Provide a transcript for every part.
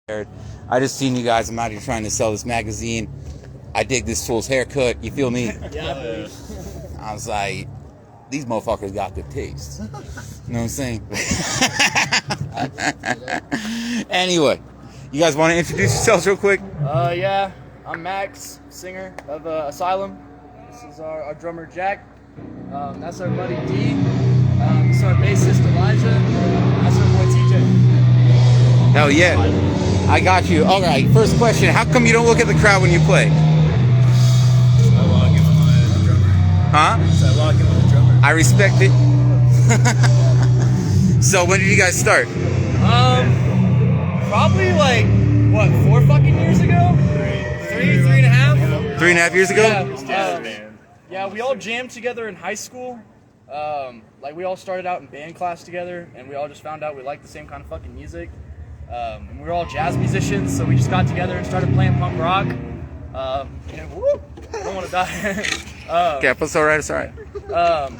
I just seen you guys. I'm out here trying to sell this magazine. I dig this fool's haircut. You feel me? Yeah. I was like, these motherfuckers got good taste. You know what I'm saying? Anyway, you guys want to introduce yourselves real quick? Yeah. I'm Max, singer of Asylum. This is our drummer Jack. That's our buddy D. This is our bassist Elijah. That's our boy TJ. Hell yeah. I got you. All right, first question. How come you don't look at the crowd when you play? I walk in with my drummer. Huh? So I walk in with the drummer. I respect it. So when did you guys start? Probably like, what, 4 fucking years ago? Three and a half? 3.5 years ago? Yeah, we all jammed together in high school. Like we all started out in band class together, and we all just found out we liked the same kind of fucking music. And we were all jazz musicians, so we just got together and started playing punk rock. And whoop, I don't want to die. Okay, it's alright, it's alright.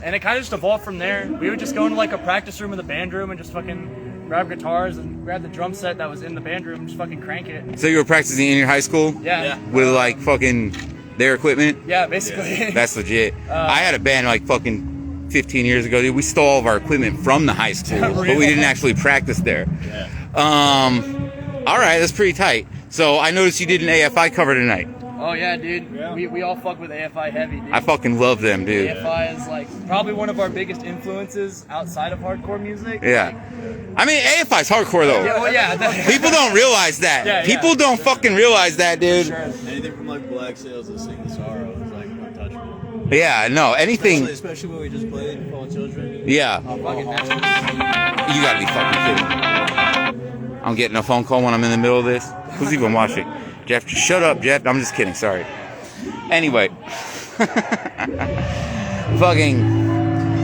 And it kind of just evolved from there. We would just go into like a practice room in the band room and just fucking grab guitars and grab the drum set that was in the band room and just fucking crank it. So you were practicing in your high school? Yeah. With like fucking their equipment? Yeah, basically. That's legit. I had a band like fucking 15 years ago, dude. We stole all of our equipment from the high school, but we didn't actually practice there. Yeah. Alright, that's pretty tight. So I noticed you did an AFI cover tonight. Oh yeah, dude. Yeah. We all fuck with AFI heavy, dude. I fucking love them, dude. AFI is like probably one of our biggest influences outside of hardcore music. Yeah. I mean, AFI's hardcore though. Yeah, well, yeah. People don't realize that. Yeah, People don't fucking realize that, dude. Sure. Anything from like Black Sails to Sing the Sorrow is like untouchable. Yeah, no, anything. Especially when we just played Fallen Children. Yeah. Fucking You gotta be fucking kidding. I'm getting a phone call when I'm in the middle of this. Who's even watching? Jeff, just shut up, Jeff. I'm just kidding. Sorry. Anyway. Fucking.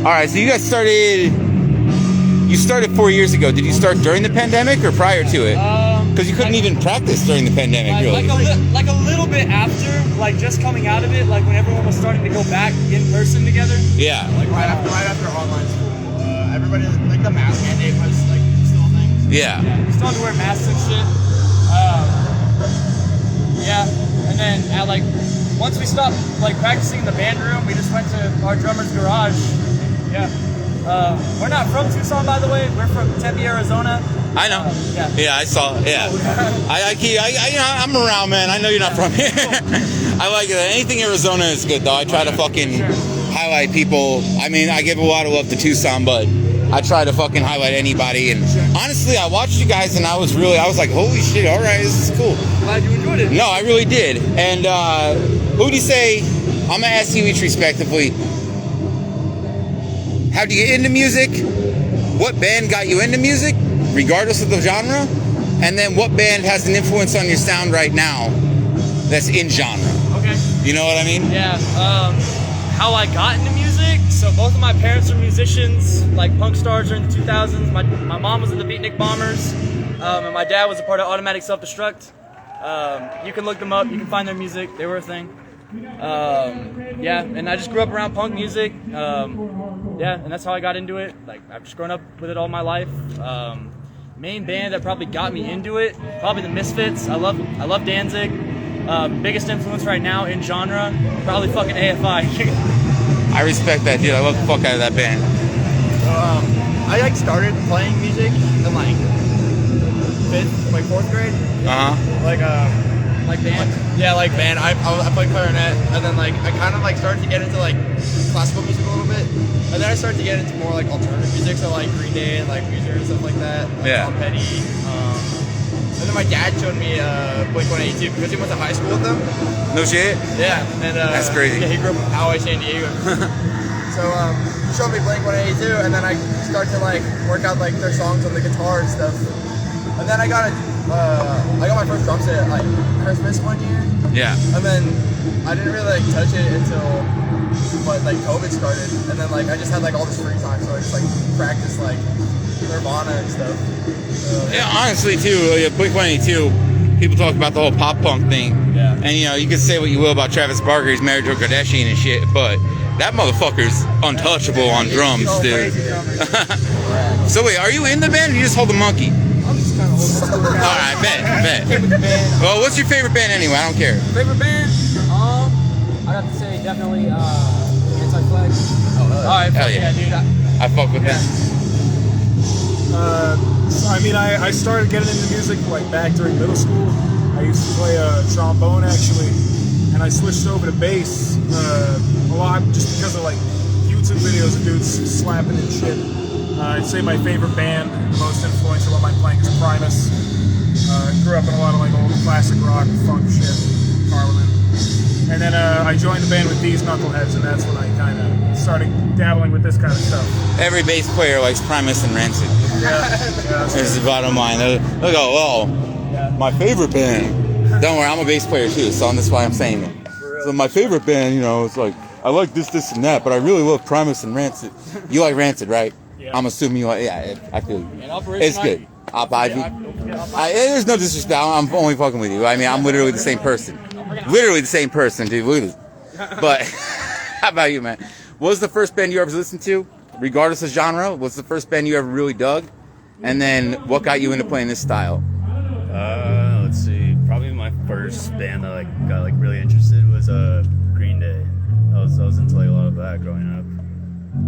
Alright, so you guys started. You started 4 years ago. Did you start during the pandemic or prior to it? Because you couldn't even practice during the pandemic, really. Like a little bit after, like just coming out of it, like when everyone was starting to go back in person together. Yeah. Like right after online school, everybody, like the mask mandate was like still a thing. Yeah. We still had to wear masks and shit. Yeah, and then at like once we stopped like practicing in the band room, we just went to our drummer's garage. Yeah. We're not from Tucson, by the way. We're from Tempe, Arizona. I know. Yeah, I saw. Yeah. I'm around, man. I know you're not from here. I like it. Anything Arizona is good, though. I try to fucking highlight people. I mean, I give a lot of love to Tucson, but I try to fucking highlight anybody. And honestly, I watched you guys, and I was like, holy shit! All right, this is cool. Glad you enjoyed it. No, I really did. And who do you say? I'm gonna ask you each respectively. How do you get into music? What band got you into music, regardless of the genre? And then what band has an influence on your sound right now that's in genre? Okay. You know what I mean? Yeah. How I got into music. So both of my parents are musicians, like punk stars during the 2000s. My mom was in the Beatnik Bombers, and my dad was a part of Automatic Self-Destruct. You can look them up. You can find their music. They were a thing. Yeah, and I just grew up around punk music. Yeah, and that's how I got into it. Like I've just grown up with it all my life. Main band that probably got me into it, probably the Misfits. I love Danzig. Biggest influence right now in genre, probably fucking AFI. I respect that, dude. I love the fuck out of that band. I like started playing music in like 4th grade. Like band. Yeah, like band. I played clarinet, and then like I kind of like started to get into like classical music a little bit, and then I started to get into more like alternative music, so like Green Day and like Weezer and stuff like that. Like Yeah. Tom Petty. And then my dad showed me Blink-182 because he went to high school with them. No shit? Yeah, and That's crazy. Yeah, he grew up in Poway, San Diego. So he showed me Blink-182, and then I started to like work out like their songs on the guitar and stuff. And then I got my first drum set at like Christmas one year. Yeah. And then I didn't really like touch it until like COVID started, and then like I just had like all this free time, so I just like practiced like Nirvana and stuff. Yeah, honestly, too, Blink-182, people talk about the whole pop punk thing. Yeah. And, you know, you can say what you will about Travis Barker, he's married to a Kardashian and shit, but that motherfucker's untouchable on drums, dude. So wait, are you in the band or you just hold the monkey? I'm just kind of school guy. All right, bet. Came with the band. Well, what's your favorite band anyway? I don't care. Favorite band? I'd have to say definitely Anti-Flag. All right, Hell yeah. dude. I fuck with them. So, I mean, I started getting into music like back during middle school. I used to play trombone actually, and I switched over to bass a lot just because of like YouTube videos of dudes slapping and shit. I'd say my favorite band, most influential on my playing is Primus. Grew up in a lot of like old classic rock, funk shit, Parliament. And then I joined the band with these knuckleheads, and that's when I kind of started dabbling with this kind of stuff. Every bass player likes Primus and Rancid. Yeah. There's the bottom line. They'll go, oh, my favorite band. Don't worry, I'm a bass player too, so that's why I'm saying it. So my favorite band, you know, it's like, I like this, and that, but I really love Primus and Rancid. You like Rancid, right? Yeah. I'm assuming you like, yeah, I feel you. And Operation It's good. Op Ivy. There's no disrespect. I'm only fucking with you. I mean, I'm literally the same person. Literally the same person, dude. Look at this. But how about you, man? What was the first band you ever listened to, regardless of genre? What's the first band you ever really dug? And then what got you into playing this style? Let's see. Probably my first band that got really interested was Green Day. I was into like a lot of that growing up,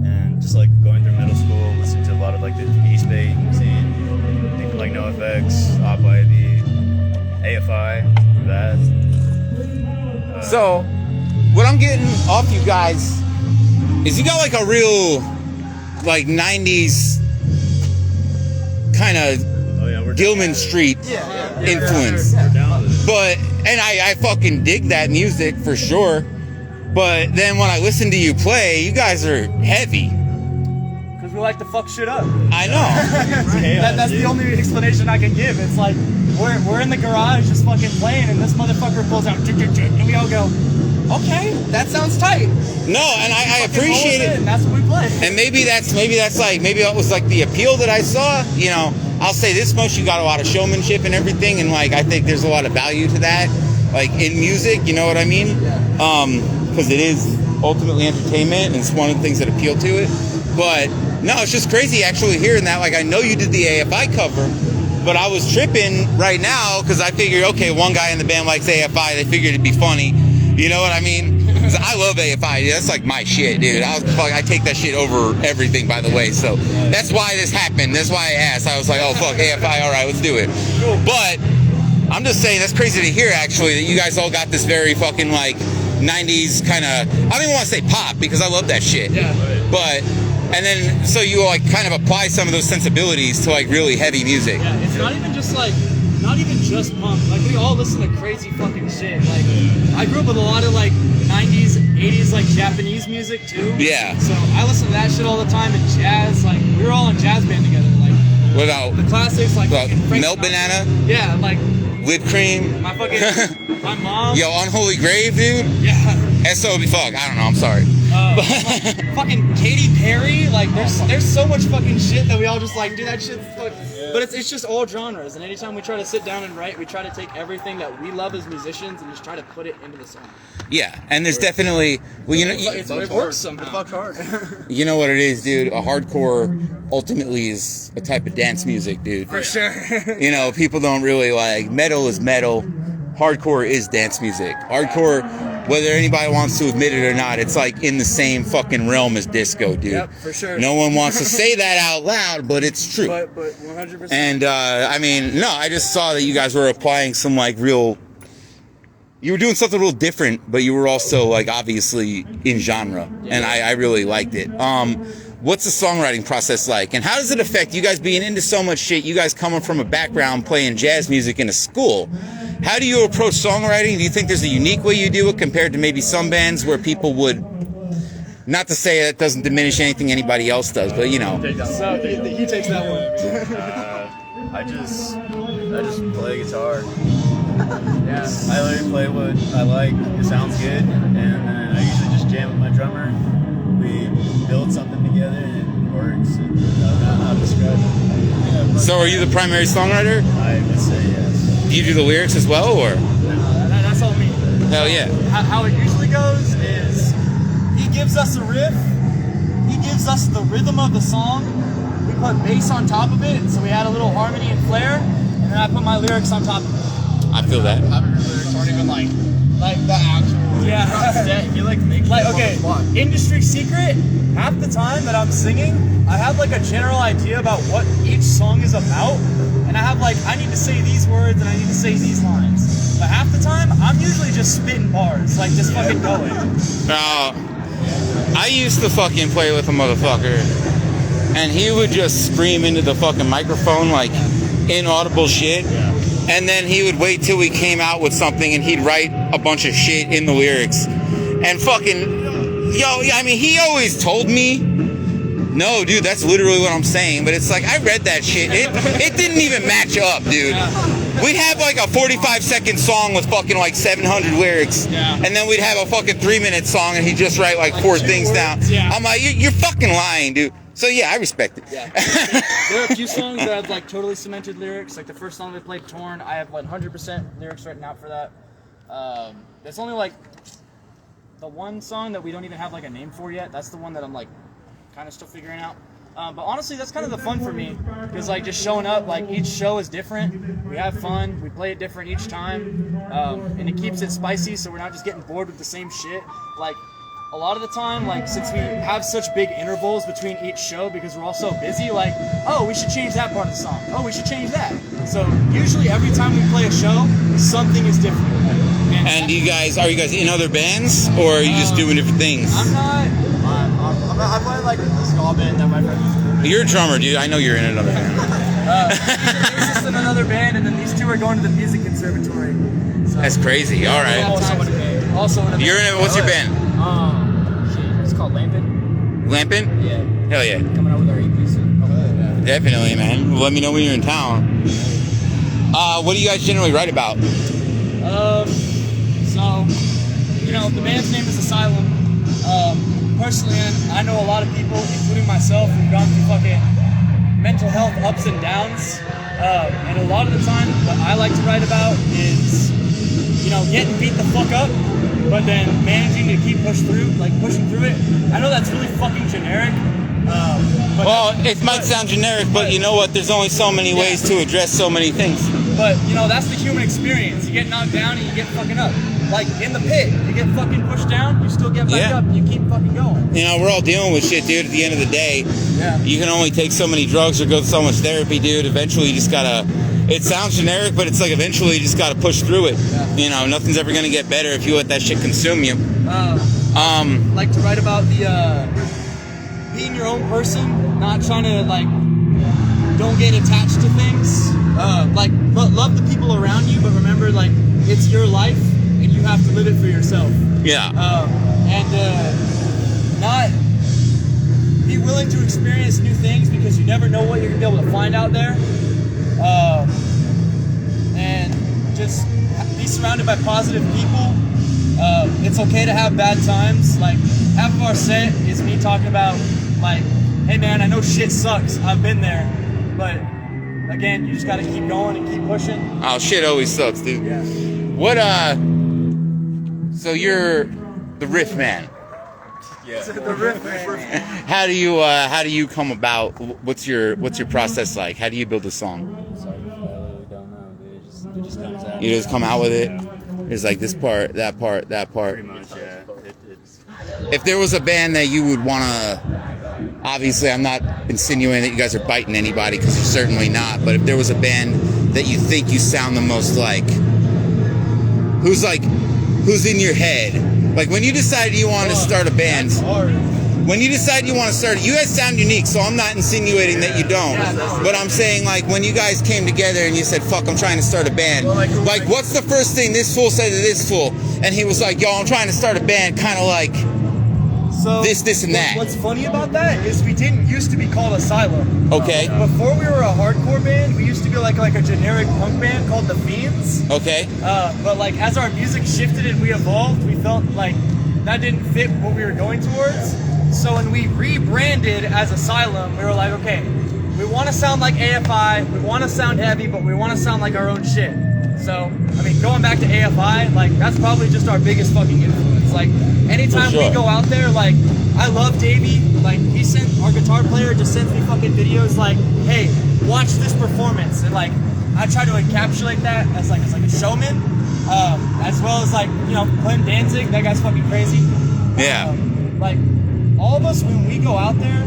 and just like going through middle school, listening to a lot of like the East Bay scene, like NoFX, Op Ivy, AFI, that. So, what I'm getting off you guys is you got like a real, like 90s kind of Gilman Street influence. But, and I fucking dig that music for sure. But then when I listen to you play, you guys are heavy. Because we like to fuck shit up. I know. That's the only explanation I can give. It's like, we're in the garage just fucking playing, and this motherfucker pulls out, and we all go, okay, that sounds tight. No, and I appreciate it. And that's what we play. And maybe that was like the appeal that I saw. You know, I'll say this much: you got a lot of showmanship and everything, and like I think there's a lot of value to that, like in music. You know what I mean? Because it is ultimately entertainment, and it's one of the things that appeal to it. But no, it's just crazy actually hearing that. Like I know you did the AFI cover, but I was tripping right now because I figured, okay, one guy in the band likes AFI. They figured it'd be funny. You know what I mean? 'Cause I love AFI. That's like my shit, dude. I take that shit over everything, by the way. So that's why this happened. That's why I asked. I was like, oh, fuck, AFI. All right, let's do it. But I'm just saying that's crazy to hear, actually, that you guys all got this very fucking, like, 90s kind of, I don't even want to say pop, because I love that shit. Yeah. But, and then, so you, like, kind of apply some of those sensibilities to, like, really heavy music. Yeah, it's not even just punk. Like, we all listen to crazy fucking shit. Like, I grew up with a lot of, like, 90s, 80s, like, Japanese music, too. Yeah. So I listen to that shit all the time, and jazz. Like, we were all in jazz band together. Like, Without the classics, like, Melt Banana? Yeah, like, Whipped cream? my fucking, my mom. Yo, Unholy Grave, dude? Yeah. SOB, fuck, I don't know, I'm sorry. Like, fucking Katy Perry, like there's so much fucking shit that we all just like, dude, that shit's fucking, but it's just all genres, and anytime we try to sit down and write, we try to take everything that we love as musicians and just try to put it into the song. Yeah, and there's definitely, well, you know, It works somehow. It fucks hard. you know what it is, dude. A hardcore ultimately is a type of dance music, dude. For sure. You know, people don't really like metal is metal. Hardcore is dance music. Hardcore, whether anybody wants to admit it or not, it's like in the same fucking realm as disco, dude. Yep, for sure. No one wants to say that out loud, but it's true. But 100%. And I mean, no, I just saw that you guys were applying some like real. You were doing something real different, but you were also like obviously in genre, and I really liked it. What's the songwriting process like, and how does it affect you guys being into so much shit? You guys coming from a background playing jazz music in a school. How do you approach songwriting? Do you think there's a unique way you do it compared to maybe some bands where people would, not to say that doesn't diminish anything anybody else does, but you know. So he takes that one. I just play guitar. Yeah. I literally play what I like. It sounds good, and then I usually just jam with my drummer. We build something together, and it works. I don't know how to describe it. So are you the primary songwriter? I would say yes. Do you do the lyrics as well, or? That's all me. Hell yeah. How it usually goes is he gives us a riff, he gives us the rhythm of the song, we put bass on top of it, so we add a little harmony and flair, and then I put my lyrics on top of it. I feel that. Having your lyrics aren't even like the actual. Yeah. You like make Like, okay, industry secret, half the time that I'm singing, I have like a general idea about what each song is about. And I have like, I need to say these words and I need to say these lines. But half the time, I'm usually just spitting bars, like just fucking going. I used to fucking play with a motherfucker, and he would just scream into the fucking microphone like inaudible shit. And then he would wait till we came out with something and he'd write a bunch of shit in the lyrics. And fucking, I mean, he always told me, no, dude, that's literally what I'm saying. But it's like, I read that shit. It didn't even match up, dude. We'd have like a 45-second song with fucking like 700 lyrics. And then we'd have a fucking 3-minute song and he'd just write like 4 things down. I'm like, you're fucking lying, dude. So yeah, I respect it. Yeah. There are a few songs that have like totally cemented lyrics. Like the first song they played, Torn, I have 100% lyrics written out for that. There's only like the one song that we don't even have like a name for yet. That's the one that I'm like kind of still figuring out. But honestly, that's kind of the fun for me, because like just showing up, like each show is different. We have fun. We play it different each time, and it keeps it spicy, so we're not just getting bored with the same shit. Like a lot of the time, like since we have such big intervals between each show because we're all so busy, like, oh, we should change that part of the song. Oh, we should change that. So usually every time we play a show, something is different. And are you guys in other bands, or are you just doing different things? I'm not. I'm playing like the ska band that my friend used to do. You're a drummer, dude. I know you're in another band. He's just in another band, and then these two are going to the music conservatory. So, That's crazy. All right. Also in a band. You're in it. What's your band? It's called Lampin'. Lampin'? Yeah. Hell yeah. Coming out with our EP soon. Definitely, man. Let me know when you're in town. What do you guys generally write about? So, the band's name is Asylum. Personally, I know a lot of people, including myself, who've gone through fucking mental health ups and downs. And a lot of the time, what I like to write about is, getting beat the fuck up, but then managing to keep pushing through it. I know that's really fucking generic. Well, it might sound generic, but you know what? There's only so many ways to address so many things. But, that's the human experience. You get knocked down and you get fucking up. Like, in the pit, you get fucking pushed down, you still get back up, and you keep fucking going. We're all dealing with shit, dude. At the end of the day, you can only take so many drugs or go to so much therapy, dude. Eventually, you just gotta... It sounds generic, but it's like eventually you just gotta push through it. Nothing's ever gonna get better if you let that shit consume you. Like to write about the, being your own person, not trying to, like, don't get attached to things. Love the people around you, but remember, like, it's your life, and you have to live it for yourself. Not be willing to experience new things, because you never know what you're gonna be able to find out there. And just be surrounded by positive people. It's okay to have bad times. Like, half of our set is me talking about, like, hey man, I know shit sucks, I've been there, but again, you just gotta keep going and keep pushing. Oh, shit always sucks, dude. What, so you're the riff man. The riff man. How do you come about? What's your process like? How do you build a song? Sorry, I really don't know, dude. It just comes out. You just come out with it. It's like this part, that part, that part. Pretty much, yeah. If there was a band that you would want to, obviously I'm not insinuating that you guys are biting anybody, because you're certainly not, but if there was a band that you think you sound the most like, who's in your head? Like, when you decided you wanted to start a band, when you decide you want to start it, you guys sound unique, so I'm not insinuating that you don't. But I'm saying, like, when you guys came together and you said, fuck, I'm trying to start a band. Like, what's the first thing this fool said to this fool? And he was like, yo, I'm trying to start a band, kind of like this, and that. What's funny about that is we didn't used to be called Asylum. Okay. Before we were a hardcore band, we used to be like a generic punk band called The Fiends. Okay. But like, as our music shifted and we evolved, we felt like that didn't fit what we were going towards. So when we rebranded as Asylum, we were like, okay, we want to sound like AFI, we want to sound heavy, but we want to sound like our own shit. So, I mean, going back to AFI, like, that's probably just our biggest fucking influence. Like, anytime we go out there, like, I love Davey. Like, our guitar player just sends me fucking videos like, hey, watch this performance. And like, I try to encapsulate that as like a showman, as well as like, you know, Clint Danzig. That guy's fucking crazy. Yeah. Like all of us, when we go out there,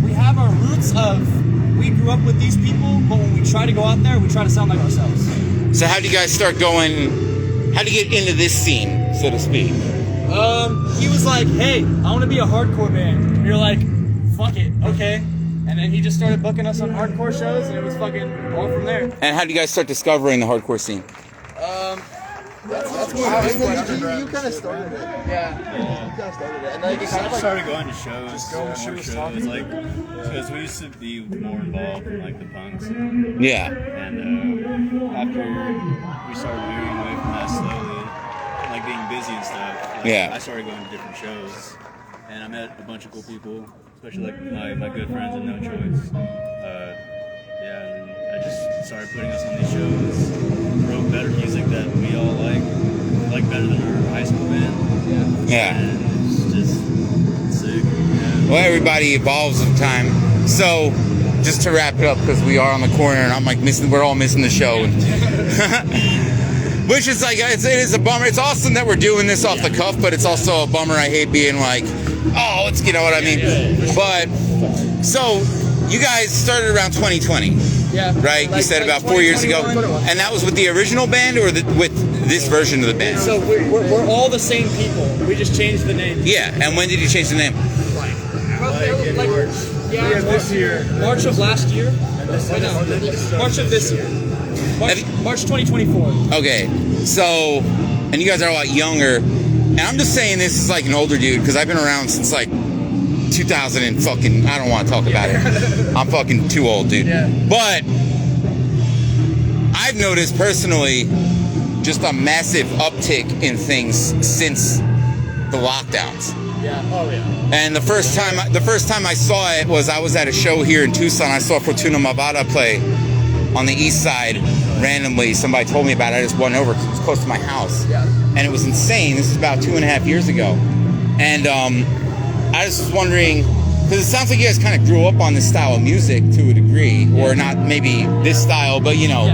we have our roots of we grew up with these people, but when we try to go out there, we try to sound like ourselves. So how do you guys start going? How do you get into this scene, so to speak? He was like, "Hey, I want to be a hardcore band." And you're like, "Fuck it, okay." And then he just started booking us on hardcore shows, and it was fucking all from there. And how do you guys start discovering the hardcore scene? That's cool. You kind of started it. Yeah. You kind of started it. And then you kind of started going to shows, more shows, like, because we used to be more involved in, like, the punks. Yeah. And after we started moving away from that slowly, like, being busy and stuff, like, yeah. I started going to different shows, and I met a bunch of cool people, especially, like, my good friends in No Choice. Yeah, and I just started putting us on these shows, wrote better music that we all like better than our high school band. Yeah. And it's just sick. Yeah. Well, everybody evolves with time. So, just to wrap it up, because we are on the corner, and I'm like we're all missing the show. Which is like, it is a bummer. It's awesome that we're doing this off the cuff, but it's also a bummer. I hate being like, oh, it's, you know what I mean? But, so, you guys started around 2020. Yeah. Right? Like, you said about 4 years ago. And that was with the original band or with this version of the band? So we're all the same people. We just changed the name. Yeah. And when did you change the name? Like Yeah, this year. March of last year. March of this year. March 2024. Okay. So, and you guys are a lot younger. And I'm just saying this is like an older dude because I've been around since like 2000 and fucking, I don't want to talk about it. I'm fucking too old, dude. Yeah. But I've noticed personally just a massive uptick in things since the lockdowns. Yeah. Oh yeah. And the first time I saw it was I was at a show here in Tucson. I saw Fortuna Mavada play on the east side randomly. Somebody told me about it. I just went over because it was close to my house. Yeah. And it was insane. This is about 2.5 years ago. And I was just wondering, because it sounds like you guys kind of grew up on this style of music to a degree, or not maybe this style, but you know,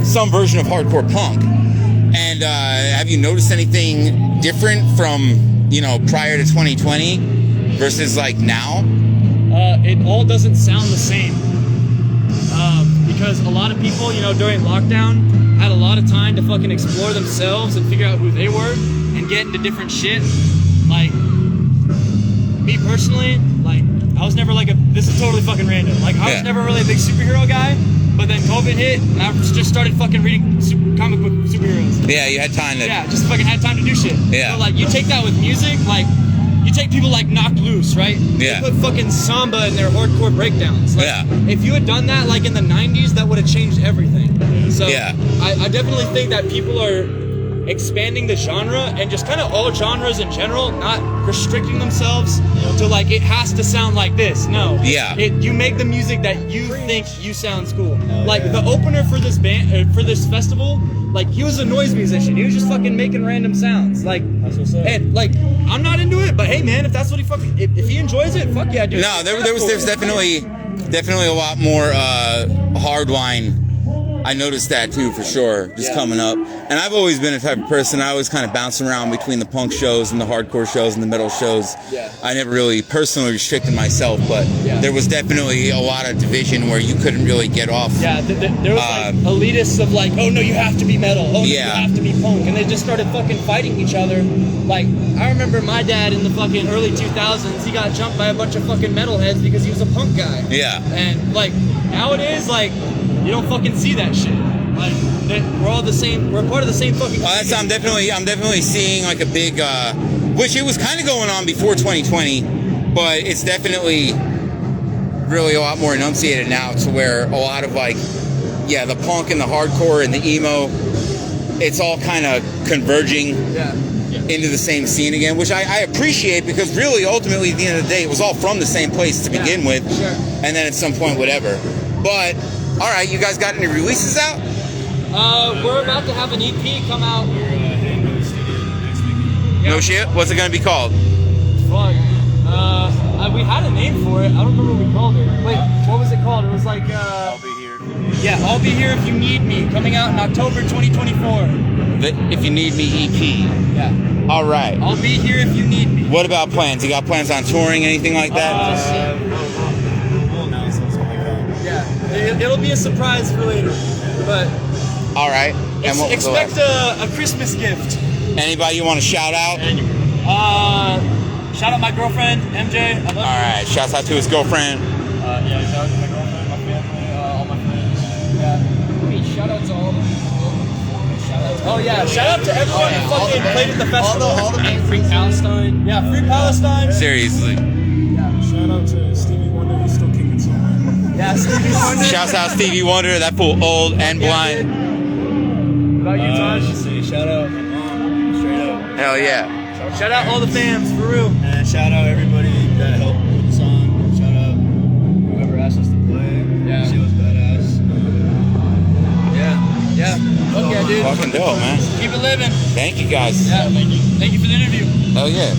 some version of hardcore punk. And have you noticed anything different from, you know, prior to 2020 versus like now? It all doesn't sound the same. Because a lot of people, you know, during lockdown had a lot of time to fucking explore themselves and figure out who they were and get into different shit. Like, me personally, like, I was never like this is totally fucking random. Like, I was never really a big superhero guy, but then COVID hit and I just started fucking reading comic book superheroes. Yeah, you had time to... Yeah, just fucking had time to do shit. Yeah. So, like, you take that with music, like, you take people like Knocked Loose, right? Yeah. They put fucking samba in their hardcore breakdowns. Like, if you had done that, like, in the 90s, that would have changed everything. So, I definitely think that people are expanding the genre and just kind of all genres in general, not restricting themselves to, like, it has to sound like this. No. Yeah. You make the music that you think you sounds cool. Like, the opener for this band, for this festival, like, he was a noise musician. He was just fucking making random sounds. Like, that's what's up. And, like, I'm not into it, but hey, man, if that's what he fucking, if he enjoys it, fuck yeah, dude. No, there's definitely a lot more hardline. I noticed that too, for sure, just coming up. And I've always been a type of person, I always kind of bounce around between the punk shows and the hardcore shows and the metal shows. Yeah. I never really personally restricted myself, but there was definitely a lot of division where you couldn't really get off. Yeah, there was like elitists of like, oh no, you have to be metal. Oh no, you have to be punk. And they just started fucking fighting each other. Like, I remember my dad in the fucking early 2000s, he got jumped by a bunch of fucking metalheads because he was a punk guy. Yeah. And like, nowadays, like, you don't fucking see that shit. Like, we're all the same. We're part of the same fucking. I'm definitely seeing like a big, which it was kind of going on before 2020, but it's definitely really a lot more enunciated now, to where a lot of like, the punk and the hardcore and the emo, it's all kind of converging into the same scene again, which I appreciate, because really, ultimately, at the end of the day, it was all from the same place to begin with, and then at some point, whatever. But all right, you guys got any releases out? We're about to have an EP come out. We're heading to the studio next week. No shit? What's it gonna be called? Fuck. We had a name for it. I don't remember what we called it. Wait, what was it called? It was like, I'll be here. Yeah, I'll Be Here If You Need Me, coming out in October 2024. The If You Need Me EP. Yeah. All right. I'll Be Here If You Need Me. What about plans? You got plans on touring, anything like that? We'll announce those when we come. Yeah, it'll be a surprise for later. But All right. And what was the expect last? a Christmas gift. Anybody you want to shout out? Shout out my girlfriend, MJ. I love All right. Shouts out to his girlfriend. Yeah, shout out to my girlfriend, my family, all my friends. Yeah. Hey, shout out to all the Oh yeah, shout out to everyone who fucking played at the festival. All the Free Palestine. Yeah, Free Palestine. Seriously. Shout out to Stevie Wonder, he's still kicking somewhere. Yeah, Stevie Wonder. Shouts out Stevie Wonder. That fool old and blind. What about you, Tosh? Say shout out my mom, straight up. Hell yeah. Shout out all the fans, for real. And shout out everybody that helped with the song. Shout out whoever asked us to play. Yeah. She was badass. Yeah. Fuck yeah, dude. Fucking dope, man. Keep it living. Thank you guys. Yeah, thank you. Thank you for the interview. Hell yeah.